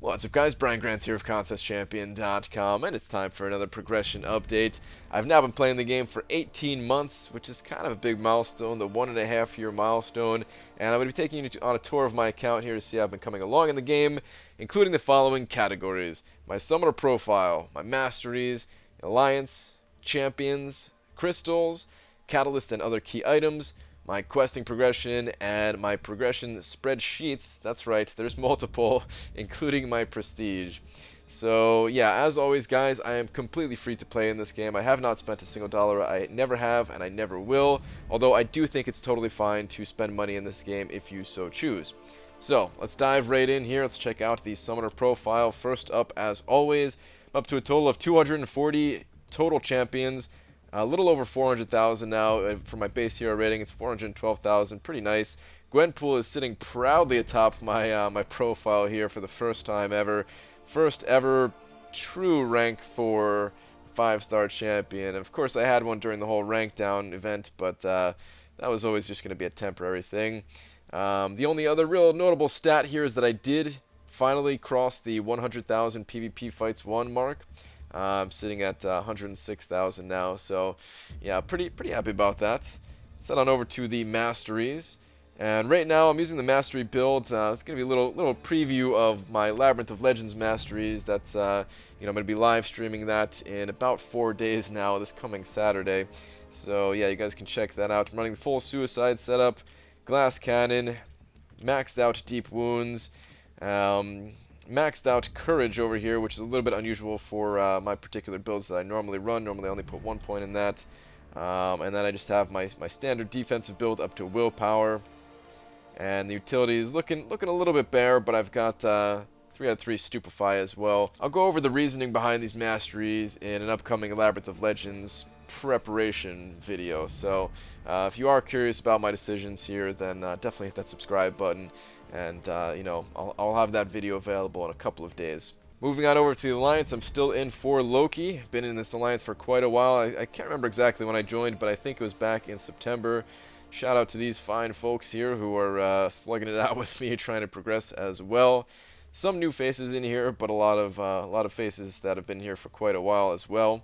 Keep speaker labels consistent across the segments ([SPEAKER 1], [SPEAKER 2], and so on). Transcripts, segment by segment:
[SPEAKER 1] What's up guys, Brian Grant here of ContestChampion.com, and it's time for another progression update. I've now been playing the game for 18 months, which is kind of a big milestone, the 1.5 year milestone, and I'm going to be taking you on a tour of my account here to see how I've been coming along in the game, including the following categories: my summoner profile, my masteries, alliance, champions, crystals, catalyst and other key items, my questing progression, and my progression spreadsheets. That's right, there's multiple, including my prestige. So yeah, as always guys, I am completely free to play in this game. I have not spent a single dollar. I never have and I never will, although I do think it's totally fine to spend money in this game if you so choose. So let's dive right in here. Let's check out the summoner profile. First up, as always, I'm up to a total of 240 total champions. A little over 400,000 now. For my base hero rating, it's 412,000. Pretty nice. Gwenpool is sitting proudly atop my my profile here for the first time ever. First ever true rank 4 5-star champion. Of course, I had one during the whole rank down event, but that was always just going to be a temporary thing. The only other real notable stat here is that I did finally cross the 100,000 PvP fights won mark. I'm sitting at 106,000 now, so yeah, pretty happy about that. Let's head on over to the masteries, and right now I'm using the mastery build. It's going to be a little preview of my Labyrinth of Legends masteries. That's I'm going to be live streaming that in about 4 days now, this coming Saturday. So yeah, you guys can check that out. I'm running the full suicide setup, glass cannon, maxed out deep wounds. Maxed out courage over here, which is a little bit unusual for my particular builds that I normally run. Normally I only put 1 point in that. And then I just have my standard defensive build up to willpower. And the utility is looking a little bit bare, but I've got 3 out of 3 stupefy as well. I'll go over the reasoning behind these masteries in an upcoming Labyrinth of Legends preparation video. So if you are curious about my decisions here, then definitely hit that subscribe button, and I'll have that video available in a couple of days. Moving on over to the alliance, I'm still in for Loki. Been in this alliance for quite a while. I can't remember exactly when I joined, but I think it was back in September. Shout out to these fine folks here who are slugging it out with me, trying to progress as well. Some new faces in here, but a lot of faces that have been here for quite a while as well.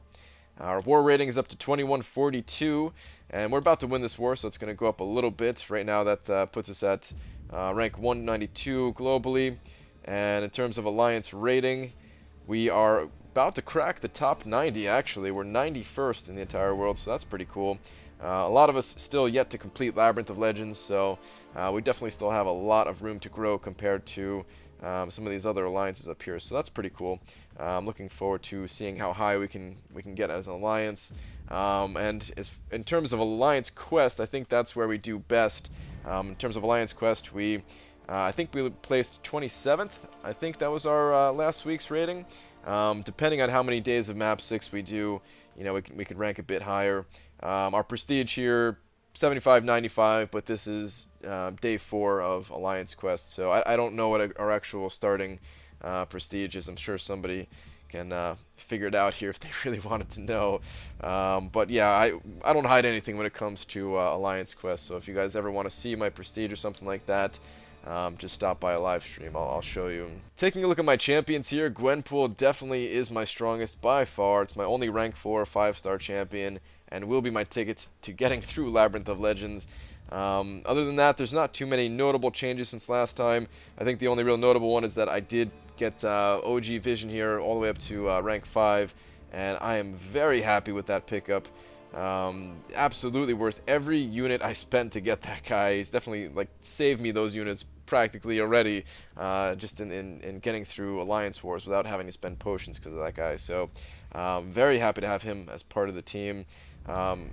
[SPEAKER 1] Our war rating is up to 2142, and we're about to win this war, so it's going to go up a little bit. Right now that puts us at rank 192 globally, and in terms of alliance rating, we are about to crack the top 90 actually. We're 91st in the entire world, so that's pretty cool. A lot of us still yet to complete Labyrinth of Legends, so we definitely still have a lot of room to grow compared to some of these other alliances up here, so that's pretty cool. I'm looking forward to seeing how high we can get as an alliance. And in terms of alliance quest, I think that's where we do best. In terms of alliance quest, I think we placed 27th. I think that was our last week's rating. Depending on how many days of map 6 we do, we could rank a bit higher. Our prestige here, 75, 95, but this is day 4 of Alliance Quest, so I don't know what our actual starting prestige is. I'm sure somebody can figure it out here if they really wanted to know. But yeah, I don't hide anything when it comes to Alliance Quest, so if you guys ever want to see my prestige or something like that, just stop by a live stream. I'll show you. Taking a look at my champions here, Gwenpool definitely is my strongest by far. It's my only rank 4 5-star champion, and will be my ticket to getting through Labyrinth of Legends. Other than that, there's not too many notable changes since last time. I think the only real notable one is that I did get OG Vision here all the way up to rank 5, and I am very happy with that pickup. Absolutely worth every unit I spent to get that guy. He's definitely saved me those units practically already, just in getting through Alliance Wars without having to spend potions because of that guy. So very happy to have him as part of the team. I'm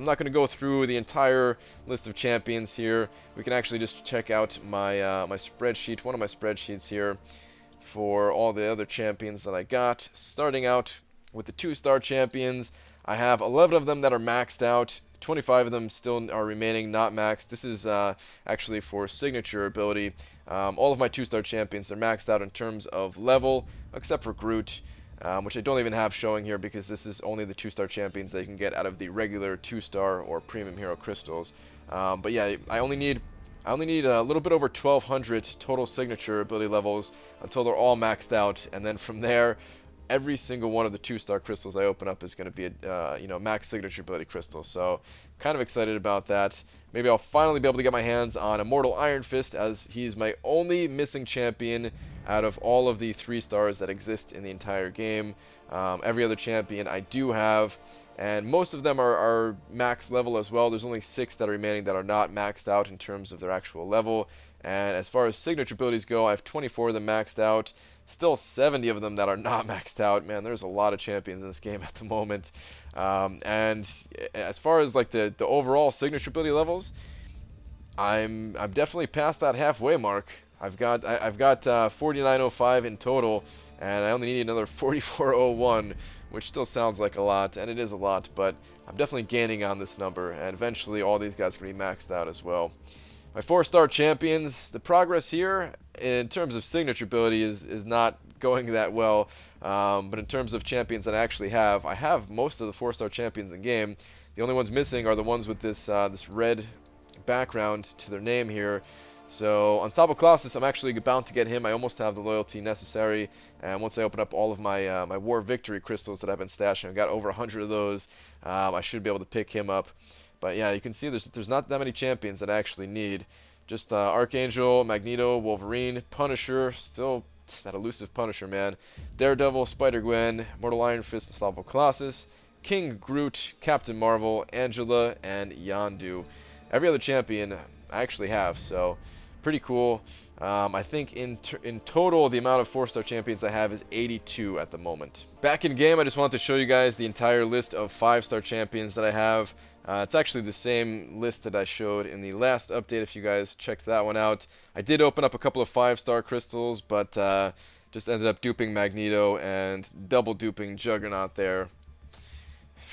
[SPEAKER 1] not going to go through the entire list of champions here. We can actually just check out my my spreadsheet, one of my spreadsheets here, for all the other champions that I got. Starting out with the 2-star champions, I have 11 of them that are maxed out. 25 of them still are remaining not maxed. This is actually for signature ability. All of my 2-star champions are maxed out in terms of level, except for Groot, which I don't even have showing here because this is only the 2-star champions that you can get out of the regular 2-star or premium hero crystals. But yeah, I only need I only need a little bit over 1,200 total signature ability levels until they're all maxed out, and then from there, every single one of the 2-star crystals I open up is going to be a max signature ability crystal. So kind of excited about that. Maybe I'll finally be able to get my hands on Immortal Iron Fist, as he's my only missing champion out of all of the 3 stars that exist in the entire game. Every other champion I do have, and most of them are max level as well. There's only 6 that are remaining that are not maxed out in terms of their actual level. And as far as signature abilities go, I have 24 of them maxed out. Still 70 of them that are not maxed out. Man, there's a lot of champions in this game at the moment. And as far as like the overall signature ability levels, I'm definitely past that halfway mark. I've got 4905 in total, and I only need another 4401, which still sounds like a lot, and it is a lot, but I'm definitely gaining on this number, and eventually all these guys can be maxed out as well. My 4-star champions, the progress here in terms of signature ability is not going that well, but in terms of champions that I actually have, I have most of the 4-star champions in the game. The only ones missing are the ones with this this red background to their name here. So Unstoppable Colossus, I'm actually bound to get him. I almost have the loyalty necessary, and once I open up all of my my War Victory crystals that I've been stashing, I've got over 100 of those, I should be able to pick him up. But yeah, you can see there's not that many champions that I actually need. Just Archangel, Magneto, Wolverine, Punisher, still that elusive Punisher, man. Daredevil, Spider-Gwen, Mortal Iron Fist, Unstoppable Colossus, King Groot, Captain Marvel, Angela, and Yondu. Every other champion I actually have, so pretty cool. I think in total, the amount of 4-star champions I have is 82 at the moment. Back in game, I just wanted to show you guys the entire list of 5-star champions that I have. It's actually the same list that I showed in the last update, if you guys checked that one out. I did open up a couple of 5-star crystals, but just ended up duping Magneto and double duping Juggernaut there.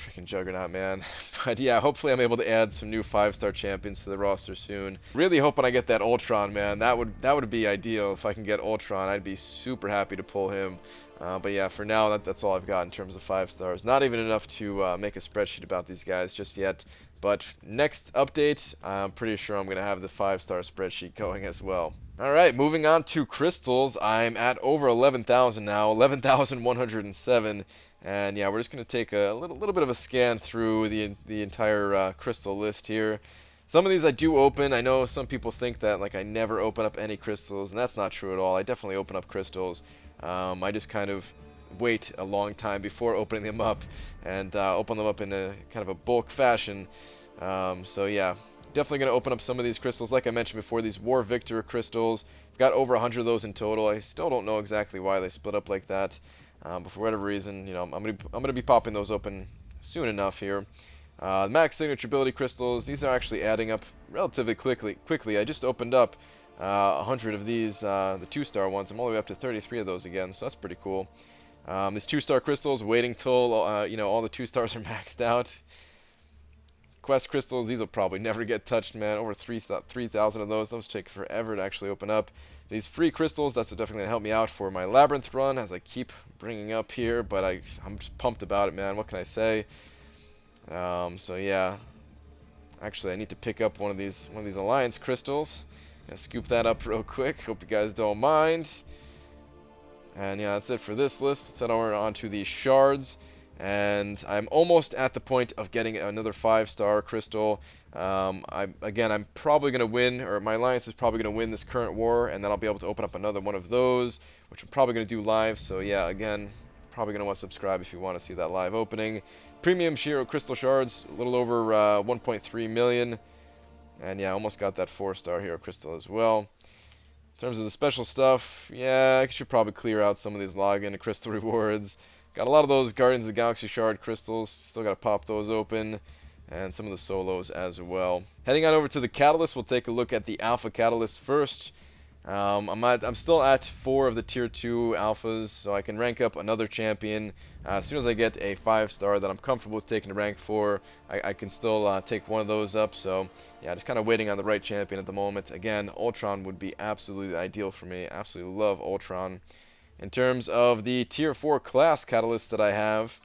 [SPEAKER 1] Freaking Juggernaut, man. But yeah, hopefully I'm able to add some new 5-star champions to the roster soon. Really hoping I get that Ultron, man. That would be ideal. If I can get Ultron, I'd be super happy to pull him. But yeah, for now, that's all I've got in terms of 5 stars. Not even enough to make a spreadsheet about these guys just yet. But next update, I'm pretty sure I'm going to have the 5-star spreadsheet going as well. Alright, moving on to crystals. I'm at over 11,000 now, 11,107. And yeah, we're just going to take a little bit of a scan through the entire crystal list here. Some of these I do open. I know some people think that like I never open up any crystals, and that's not true at all. I definitely open up crystals. I just kind of wait a long time before opening them up, and open them up in a kind of a bulk fashion. So yeah, definitely going to open up some of these crystals. Like I mentioned before, these War Victor crystals. I've got over 100 of those in total. I still don't know exactly why they split up like that. But for whatever reason, I'm gonna be popping those open soon enough here. Max signature ability crystals. These are actually adding up relatively quickly. I just opened up 100 of these, the 2-star ones. I'm all the way up to 33 of those again, so that's pretty cool. These 2-star crystals, waiting till all the 2 stars are maxed out. Quest crystals, these will probably never get touched, man. Over 3,000 of those. Those take forever to actually open up. These free crystals, that's definitely going to help me out for my Labyrinth run, as I keep bringing up here, but I'm just pumped about it, man. What can I say? So yeah. Actually, I need to pick up one of these Alliance crystals. Gonna scoop that up real quick. Hope you guys don't mind. And yeah, that's it for this list. Let's head on to the shards. And I'm almost at the point of getting another 5-star crystal. I'm probably going to win, or my alliance is probably going to win this current war, and then I'll be able to open up another one of those, which I'm probably going to do live. So yeah, again, probably going to want to subscribe if you want to see that live opening. Premium Shiro crystal shards, a little over 1.3 million. And yeah, almost got that 4-star hero crystal as well. In terms of the special stuff, yeah, I should probably clear out some of these login crystal rewards. Got a lot of those Guardians of the Galaxy shard crystals. Still got to pop those open. And some of the solos as well. Heading on over to the Catalyst, we'll take a look at the Alpha Catalyst first. I'm still at 4 of the Tier 2 Alphas, so I can rank up another champion. As soon as I get a 5-star that I'm comfortable with taking to rank 4, I can still take one of those up. So yeah, just kind of waiting on the right champion at the moment. Again, Ultron would be absolutely ideal for me. Absolutely love Ultron. In terms of the Tier 4 class Catalyst that I have,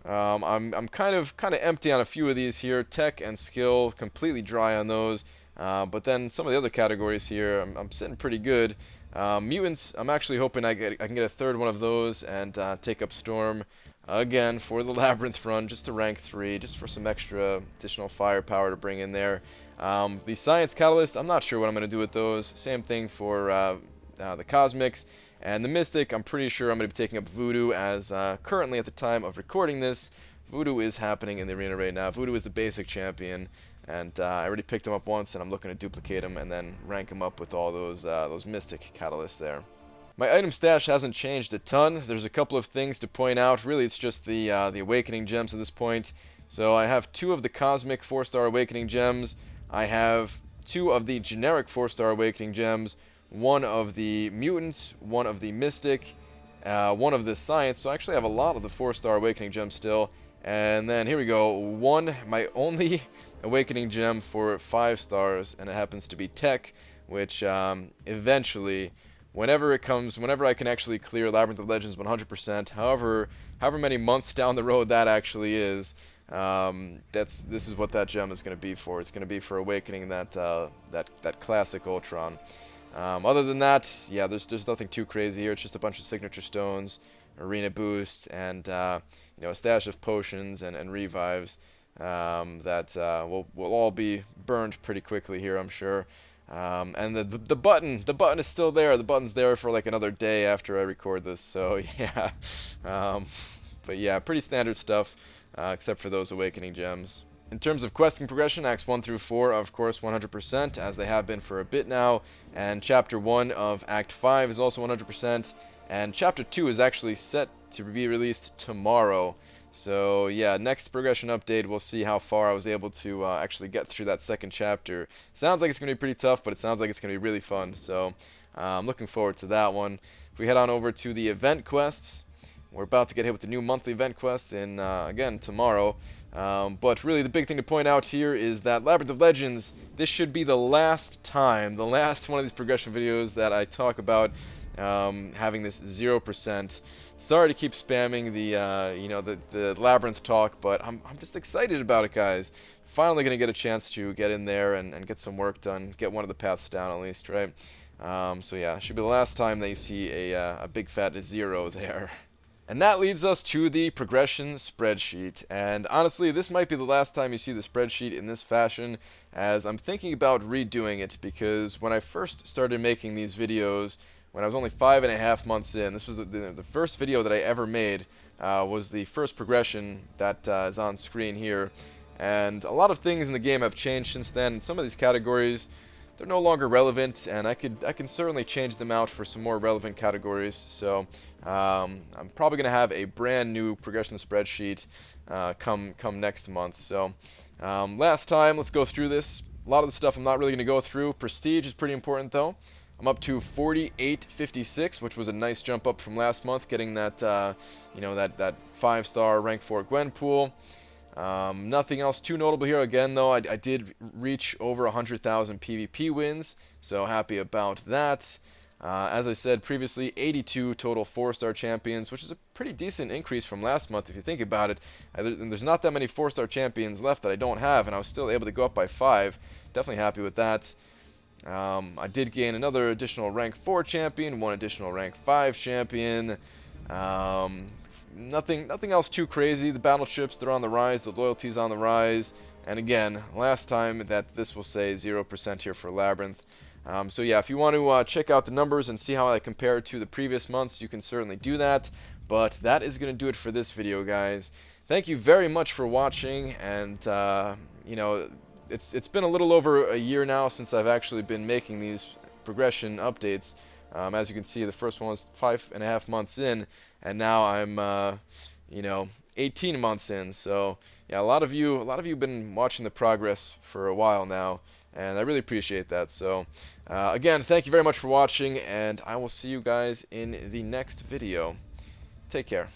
[SPEAKER 1] I'm kind of empty on a few of these here. Tech and skill, completely dry on those. But then some of the other categories here, I'm sitting pretty good. Mutants, I'm actually hoping I can get a third one of those and take up Storm again for the Labyrinth run, just to rank 3, just for some extra additional firepower to bring in there. The Science Catalyst, I'm not sure what I'm going to do with those. Same thing for the Cosmics. And the Mystic, I'm pretty sure I'm going to be taking up Voodoo, as currently at the time of recording this, Voodoo is happening in the arena right now. Voodoo is the basic champion, and I already picked him up once, and I'm looking to duplicate him and then rank him up with all those Mystic Catalysts there. My item stash hasn't changed a ton. There's a couple of things to point out. Really, it's just the Awakening Gems at this point. So I have 2 of the Cosmic 4-star Awakening Gems. I have 2 of the generic 4-star Awakening Gems. 1 of the Mutants, 1 of the Mystic, 1 of the Science. So I actually have a lot of the 4-star Awakening Gems still. And then here we go, my only Awakening Gem for 5 stars, and it happens to be Tech, which eventually, whenever it comes, whenever I can actually clear Labyrinth of Legends 100%, however many months down the road that actually is, this is what that gem is going to be for. It's going to be for awakening that classic Ultron. Other than that, yeah, there's nothing too crazy here. It's just a bunch of signature stones, arena boost, and a stash of potions and revives that will all be burned pretty quickly here, I'm sure. And the button is still there. The button's there for like another day after I record this. So yeah, but yeah, pretty standard stuff, except for those awakening gems. In terms of questing progression, Acts 1 through 4, of course, 100%, as they have been for a bit now. And Chapter 1 of Act 5 is also 100%. And Chapter 2 is actually set to be released tomorrow. So yeah, next progression update, we'll see how far I was able to actually get through that second chapter. Sounds like it's going to be pretty tough, but it sounds like it's going to be really fun. So I'm looking forward to that one. If we head on over to the event quests, we're about to get hit with the new monthly event quest in, again, tomorrow. But really the big thing to point out here is that Labyrinth of Legends, this should be the last time, the last one of these progression videos that I talk about having this 0%. Sorry to keep spamming the Labyrinth talk, but I'm just excited about it, guys. Finally going to get a chance to get in there and get some work done, get one of the paths down at least, right? So yeah, should be the last time that you see a big fat 0 there. And that leads us to the progression spreadsheet. And honestly, this might be the last time you see the spreadsheet in this fashion, as I'm thinking about redoing it, because when I first started making these videos, when I was only 5.5 months in, this was the first video that I ever made, was the first progression that is on screen here. And a lot of things in the game have changed since then. Some of these categories, they're no longer relevant, and I can certainly change them out for some more relevant categories. So I'm probably going to have a brand new progression spreadsheet come next month. So last time, let's go through this. A lot of the stuff I'm not really going to go through. Prestige is pretty important though. I'm up to 4856, which was a nice jump up from last month, getting that that 5-star rank 4 Gwenpool. Nothing else too notable here. Again, though, I did reach over 100,000 PvP wins, so happy about that. As I said previously, 82 total 4-star champions, which is a pretty decent increase from last month if you think about it. There's not that many 4-star champions left that I don't have, and I was still able to go up by 5. Definitely happy with that. I did gain another additional rank 4 champion, 1 additional rank 5 champion. Nothing else too crazy. The battleships, they're on the rise. The loyalty's on the rise. And again, last time that this will say 0% here for Labyrinth. So yeah, if you want to check out the numbers and see how I compare to the previous months, you can certainly do that. But that is going to do it for this video, guys. Thank you very much for watching, and it's been a little over a year now since I've actually been making these progression updates. As you can see, the first one was 5.5 months in, and now I'm 18 months in. So yeah, a lot of you have been watching the progress for a while now, and I really appreciate that. So again, thank you very much for watching, and I will see you guys in the next video. Take care.